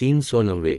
390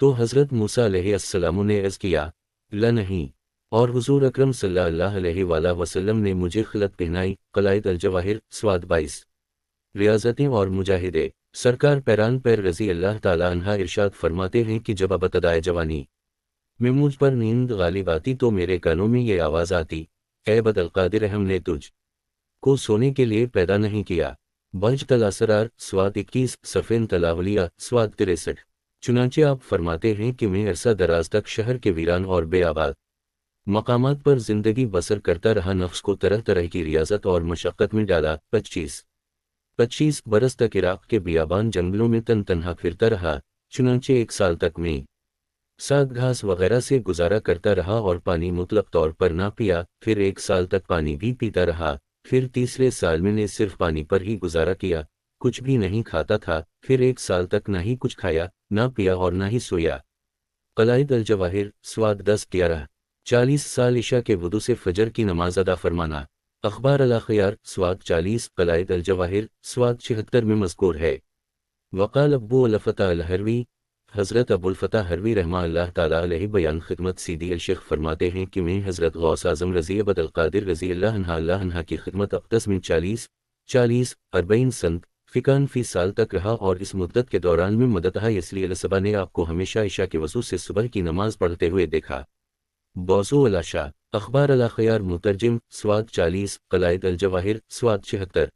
تو حضرت موسیٰ علیہ السلام نے عرض کیا لا نہیں، اور حضور اکرم صلی اللہ علیہ وآلہ وسلم نے مجھے خلعت پہنائی۔ قلائد الجواہر سواد 22۔ ریاضتیں اور مجاہدے۔ سرکار پیران پیر رضی اللہ تعالیٰ عنہ ارشاد فرماتے ہیں کہ جب ابتدائے جوانی میں مجھ پر نیند غالب آتی تو میرے کانوں میں یہ آواز آتی، اے عبد القادر، ہم نے تجھ کو سونے کے لیے پیدا نہیں کیا۔ بج تلاسرار سواد 21، صفین تلاولیہ سواد 63۔ چنانچہ آپ فرماتے ہیں کہ میں عرصہ دراز تک شہر کے ویران اور بے آباد مقامات پر زندگی بسر کرتا رہا، نفس کو طرح طرح کی ریاضت اور مشقت میں ڈالا۔ 25 برس تک عراق کے بیابان جنگلوں میں تنہا پھرتا رہا، چنانچہ 1 سال تک میں ساگ گھاس وغیرہ سے گزارا کرتا رہا اور پانی مطلق طور پر نہ پیا، پھر 1 سال تک پانی بھی پیتا رہا، پھر تیسرے سال میں نے صرف پانی پر ہی گزارا کیا، کچھ بھی نہیں کھاتا تھا، پھر 1 سال تک نہ ہی کچھ کھایا، نہ پیا اور نہ ہی سویا۔ قلائد الجواہر سواد 10-11۔ 40 سال عشاء کے وضو سے فجر کی نماز ادا فرمانا۔ اخبار الاخیار سواد 40، قلائد الجواہر سواد 76 میں مذکور ہے۔ وقال ابو الفتح الہروی، حضرت ابو الفتح ہروی رحمہ اللہ تعالیٰ علیہ بیان خدمت سیدی الشیخ فرماتے ہیں کہ میں حضرت غوث اعظم رضی عبد القادر رضی اللہ عنہ کی خدمت اقدس میں 40 سنت فکان فی سال تک رہا، اور اس مدت کے دوران میں مدتہ یسلی الصبا نے آپ کو ہمیشہ عشاء کے وضو سے صبح کی نماز پڑھتے ہوئے دیکھا۔ بوضوء العشاء۔ اخبار الاخیار مترجم سواد 40، قلائد الجواہر سواد 76۔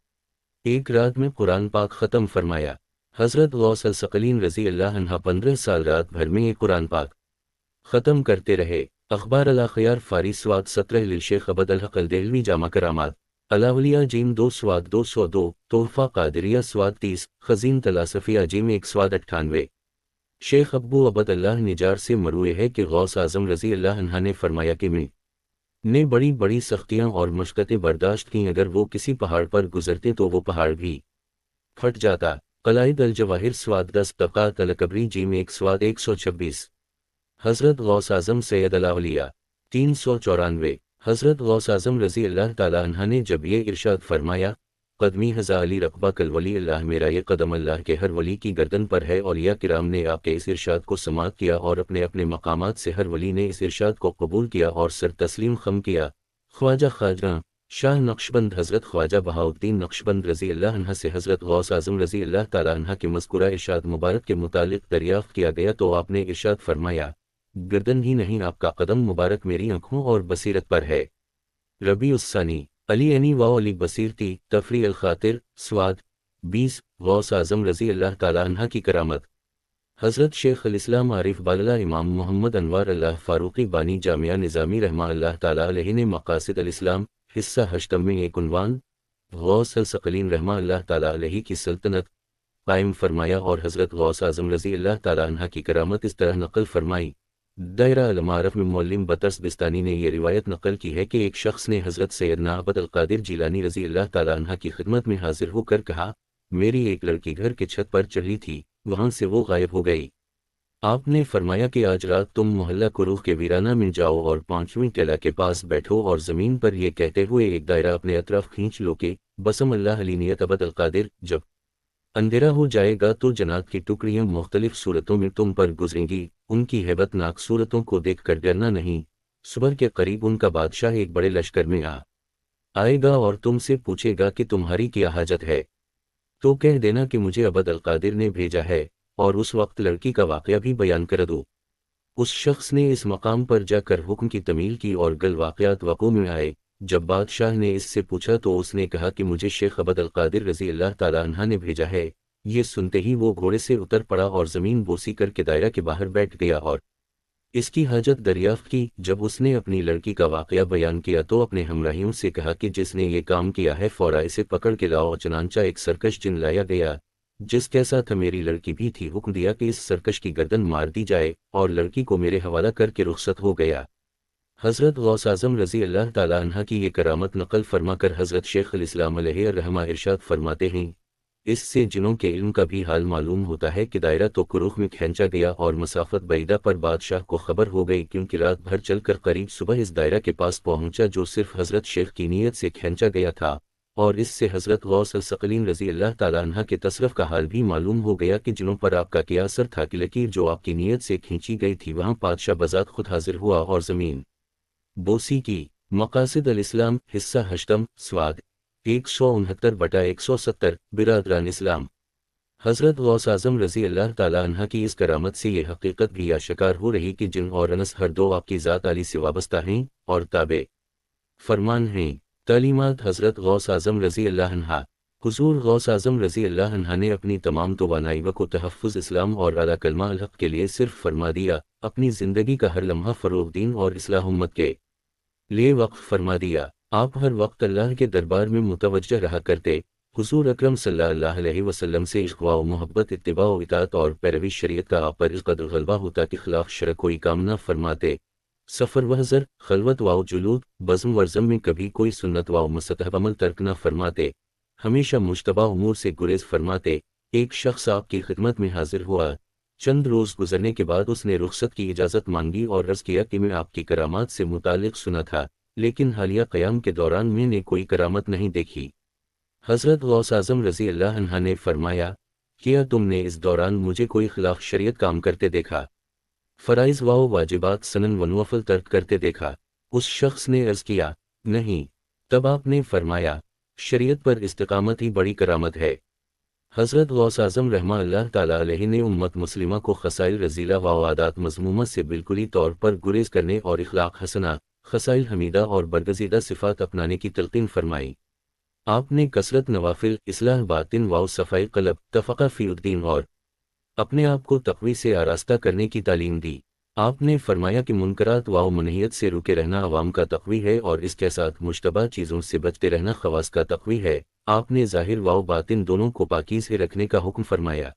ایک رات میں قرآن پاک ختم فرمایا۔ حضرت غوث الثقلین رضی اللہ عنہ 15 سال رات بھر میں ایک قرآن پاک ختم کرتے رہے۔ اخبار الاخیار فاری سواد 17 للشیخ عبد الحق الدہلوی جامع کرامات الاولیاء جیم 2 سواد 202، تحفہ قادریہ سواد 30، خزین تلاسفیہ جیم 1 سواد 98۔ شیخ ابو عبد اللہ نجار سے مروی ہے کہ غوث اعظم رضی اللہ عنہ نے فرمایا کہ میں نے بڑی بڑی سختیاں اور مشقتیں برداشت کیں، اگر وہ کسی پہاڑ پر گزرتے تو وہ پہاڑ بھی پھٹ جاتا۔ قلائد الجواہر سواد 10، طبقات الکبری جیم 1 سواد 126۔ حضرت غوث اعظم سید الاولیاء 394۔ حضرت غوث اعظم رضی اللہ تعالیٰ عنہ نے جب یہ ارشاد فرمایا، قدمی حضا علی رقبہ کل ولی اللہ، میرا یہ قدم اللہ کے ہر ولی کی گردن پر ہے، اور یا کرام نے آپ کے اس ارشاد کو سماعت کیا، اور اپنے اپنے مقامات سے ہر ولی نے اس ارشاد کو قبول کیا اور سر تسلیم خم کیا۔ خواجہ شاہ نقشبند حضرت خواجہ بہاؤالدین نقشبند رضی اللہ عنہ سے حضرت غوث اعظم رضی اللہ تعالیٰ عنہ کے مذکورہ ارشاد مبارک کے متعلق دریافت کیا گیا تو آپ نے ارشاد فرمایا، گردن ہی نہیں، آپ کا قدم مبارک میری آنکھوں اور بصیرت پر ہے۔ ربیع الثانی علی عنی و علی بصیرتی تفریع الخاطر سواد 20۔ غوث اعظم رضی اللہ تعالیٰ عنہ کی کرامت۔ حضرت شیخ الاسلام عارف باللہ امام محمد انوار اللہ فاروقی بانی جامعہ نظامی رحمہ اللہ تعالیٰ علیہ نے مقاصد الاسلام حصہ 8 میں ایک عنوان غوث الثقلین رحمہ اللہ تعالیٰ علیہ کی سلطنت قائم فرمایا، اور حضرت غوث اعظم رضی اللہ تعالیٰ عنہ کی کرامت اس طرح نقل فرمائی۔ دائرہ المعارف میں مولم بطرس بستانی نے یہ روایت نقل کی ہے کہ ایک شخص نے حضرت سیدنا عبد القادر جیلانی رضی اللہ تعالیٰ عنہ کی خدمت میں حاضر ہو کر کہا، میری ایک لڑکی گھر کے چھت پر چڑھی تھی، وہاں سے وہ غائب ہو گئی۔ آپ نے فرمایا کہ آج رات تم محلہ کروخ کے ویرانہ میں جاؤ اور 5ویں ٹیلا کے پاس بیٹھو اور زمین پر یہ کہتے ہوئے ایک دائرہ اپنے اطراف کھینچ لو کہ بسم اللہ علی نیت عبد القادر۔ جب اندھیرا ہو جائے گا تو جنات کی ٹکڑیاں مختلف صورتوں میں تم پر گزریں گی، ان کی ہیبت ناک صورتوں کو دیکھ کر ڈرنا نہیں۔ صبح کے قریب ان کا بادشاہ ایک بڑے لشکر میں آئے گا اور تم سے پوچھے گا کہ تمہاری کیا حاجت ہے، تو کہہ دینا کہ مجھے عبد القادر نے بھیجا ہے، اور اس وقت لڑکی کا واقعہ بھی بیان کر دو۔ اس شخص نے اس مقام پر جا کر حکم کی تمیل کی اور گل واقعات وقوع میں آئے۔ جب بادشاہ نے اس سے پوچھا تو اس نے کہا کہ مجھے شیخ عبد القادر رضی اللہ تعالیٰ عنہ نے بھیجا ہے۔ یہ سنتے ہی وہ گھوڑے سے اتر پڑا اور زمین بوسی کر کے دائرہ کے باہر بیٹھ گیا اور اس کی حاجت دریافت کی۔ جب اس نے اپنی لڑکی کا واقعہ بیان کیا تو اپنے ہمراہیوں سے کہا کہ جس نے یہ کام کیا ہے فوراً اسے پکڑ کے لاؤ۔ چنانچہ ایک سرکش جن لایا گیا جس کے ساتھ میری لڑکی بھی تھی، حکم دیا کہ اس سرکش کی گردن مار دی جائے، اور لڑکی کو میرے حوالہ کر کے رخصت ہو گیا۔ حضرت غوث اعظم رضی اللہ تعالیٰ عنہ کی یہ کرامت نقل فرما کر حضرت شیخ الاسلام علیہ الرحمہ ارشاد فرماتے ہیں، اس سے جنوں کے علم کا بھی حال معلوم ہوتا ہے کہ دائرہ تو کروخ میں کھینچا گیا اور مسافت بعیدہ پر بادشاہ کو خبر ہو گئی، کیونکہ رات بھر چل کر قریب صبح اس دائرہ کے پاس پہنچا جو صرف حضرت شیخ کی نیت سے کھینچا گیا تھا، اور اس سے حضرت غوث الثقلین رضی اللہ تعالیٰ عنہ کے تصرف کا حال بھی معلوم ہو گیا کہ جنہوں پر آپ کا کیا اثر تھا کہ لکیر جو آپ کی نیت سے کھینچی گئی تھی وہاں بادشاہ بذات خود حاضر ہوا اور زمین بوسی کی۔ مقاصد الاسلام حصہ ہشتم سواد 169/170 برادران اسلام۔ حضرت غوث اعظم رضی اللہ تعالیٰ عنہ کی اس کرامت سے یہ حقیقت بھی آشکار ہو رہی کہ جن اور انس ہر دو آپ کی ذات عالی سے وابستہ ہیں اور تابع فرمان ہیں۔ تعلیمات حضرت غوث اعظم رضی اللہ عنہ۔ حضور غوث اعظم رضی اللہ عنہ نے اپنی تمام توانائی کو تحفظ اسلام اور اعلیٰ کلمہ الحق کے لیے صرف فرما دیا، اپنی زندگی کا ہر لمحہ فروغ دین اور اصلاح امت کے لیے وقف فرما دیا۔ آپ ہر وقت اللہ کے دربار میں متوجہ رہا کرتے، حضور اکرم صلی اللہ علیہ وسلم سے عشق و محبت، اتباع و اطاعت اور پیروی شریعت کا آپ پر اس قدر غلبہ ہوتا کہ خلاف شرع کوئی کام نہ فرماتے۔ سفر و حضر، خلوت و جلود، بزم و زم میں کبھی کوئی سنت و مستحب عمل ترک نہ فرماتے، ہمیشہ مشتبہ امور سے گریز فرماتے۔ ایک شخص آپ کی خدمت میں حاضر ہوا، چند روز گزرنے کے بعد اس نے رخصت کی اجازت مانگی اور عرض کیا کہ میں آپ کی کرامات سے متعلق سنا تھا، لیکن حالیہ قیام کے دوران میں نے کوئی کرامت نہیں دیکھی۔ حضرت غوث اعظم رضی اللہ عنہ نے فرمایا، کیا تم نے اس دوران مجھے کوئی خلاف شریعت کام کرتے دیکھا، فرائض و واجبات سنن و نوافل ترک کرتے دیکھا؟ اس شخص نے عرض کیا، نہیں۔ تب آپ نے فرمایا، شریعت پر استقامت ہی بڑی کرامت ہے۔ حضرت غوث اعظم رحمہ اللہ تعالیٰ علیہ نے امت مسلمہ کو خصائل رذیلہ و عادات مذمومہ سے بالکلی طور پر گریز کرنے اور اخلاق حسنہ، خصائل حمیدہ اور برگزیدہ صفات اپنانے کی تلقین فرمائی۔ آپ نے کثرت نوافل، اصلاح باطن و صفائی قلب، تفقہ فی الدین اور اپنے آپ کو تقوی سے آراستہ کرنے کی تعلیم دی۔ آپ نے فرمایا کہ منکرات و منہیت سے روکے رہنا عوام کا تقوی ہے اور اس کے ساتھ مشتبہ چیزوں سے بچتے رہنا خواص کا تقوی ہے۔ آپ نے ظاہر و باطن دونوں کو پاکیزہ رکھنے کا حکم فرمایا۔